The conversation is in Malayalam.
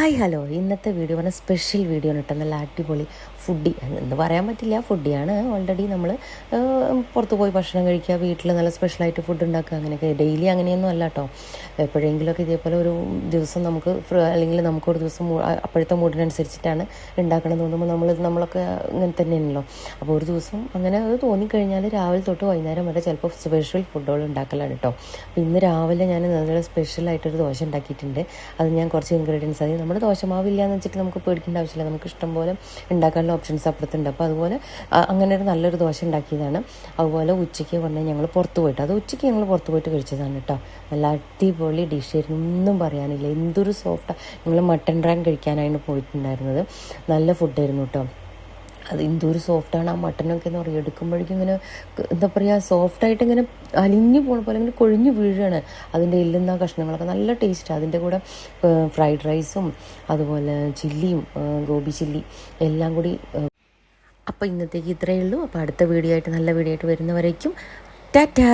ഹായ് ഹലോ, ഇന്നത്തെ വീഡിയോ പറഞ്ഞാൽ സ്പെഷ്യൽ വീഡിയോ ആണ് കേട്ടോ. നല്ല അടിപൊളി ഫുഡി എന്ന് പറയാൻ പറ്റില്ല, ഫുഡിയാണ്. ഓൾറെഡി നമ്മൾ പുറത്ത് പോയി ഭക്ഷണം കഴിക്കുക, വീട്ടിൽ നല്ല സ്പെഷ്യലായിട്ട് ഫുഡ് ഉണ്ടാക്കുക, അങ്ങനെയൊക്കെ. ഡെയിലി അങ്ങനെയൊന്നും അല്ല കേട്ടോ. എപ്പോഴെങ്കിലുമൊക്കെ ഇതേപോലെ ഒരു ദിവസം നമുക്ക് അല്ലെങ്കിൽ നമുക്കൊരു ദിവസം അപ്പോഴത്തെ മൂഡിനനുസരിച്ചിട്ടാണ് ഉണ്ടാക്കണം തോന്നുമ്പോൾ നമ്മളൊക്കെ ഇങ്ങനെ തന്നെയാണല്ലോ. അപ്പോൾ ഒരു ദിവസം അങ്ങനെ അത് തോന്നിക്കഴിഞ്ഞാൽ രാവിലെ തൊട്ട് വൈകുന്നേരം വരെ ചിലപ്പോൾ സ്പെഷ്യൽ ഫുഡുകൾ ഉണ്ടാക്കലാണ് കേട്ടോ. അപ്പോൾ ഇന്ന് രാവിലെ ഞാൻ നല്ല സ്പെഷ്യലായിട്ടൊരു ദോശ ഉണ്ടാക്കിയിട്ടുണ്ട്. അത് ഞാൻ കുറച്ച് ഇൻഗ്രീഡിയൻസ്, അതായത് നമ്മുടെ ദോശമാവില്ല എന്ന് വെച്ചിട്ട് നമുക്ക് പേടിക്കേണ്ട ആവശ്യമില്ല, നമുക്ക് ഇഷ്ടംപോലെ ഉണ്ടാക്കാനുള്ള ഓപ്ഷൻസ് അപ്പുറത്തുണ്ട്. അപ്പോൾ അതുപോലെ അങ്ങനെ ഒരു നല്ലൊരു ദോശ ഉണ്ടാക്കിയതാണ്. അതുപോലെ ഉച്ചയ്ക്ക് പറഞ്ഞാൽ ഞങ്ങൾ പുറത്ത് പോയിട്ട്, അത് ഉച്ചയ്ക്ക് ഞങ്ങൾ പുറത്ത് പോയിട്ട് കഴിച്ചതാണ് കേട്ടോ. നല്ല അടിപൊളി ഡിഷായിരുന്നു, ഒന്നും പറയാനില്ല. എന്തൊരു സോഫ്റ്റാണ്. ഞങ്ങൾ മട്ടൻ റാൻ കഴിക്കാനായിരുന്നു പോയിട്ടുണ്ടായിരുന്നത്. നല്ല ഫുഡായിരുന്നു കേട്ടോ. അത് എന്തൊരു സോഫ്റ്റാണ് ആ മട്ടനൊക്കെ എന്ന് പറയുക. എടുക്കുമ്പോഴേക്കും ഇങ്ങനെ എന്താ പറയുക, സോഫ്റ്റായിട്ട് ഇങ്ങനെ അലിഞ്ഞു പോണ പോലെ ഇങ്ങനെ കൊഴിഞ്ഞു വീഴുകയാണ് അതിൻ്റെ എല്ലുന്ന കഷ്ണങ്ങളൊക്കെ. നല്ല ടേസ്റ്റാണ്. അതിൻ്റെ കൂടെ ഫ്രൈഡ് റൈസും അതുപോലെ ചില്ലിയും ഗോബി ചില്ലി എല്ലാം കൂടി. അപ്പോൾ ഇന്നത്തേക്ക് ഇത്രയേ ഉള്ളൂ. അപ്പോൾ അടുത്ത വീഡിയോ ആയിട്ട്, നല്ല വീഡിയോ ആയിട്ട് വരുന്നവരേക്കും ടാറ്റാ.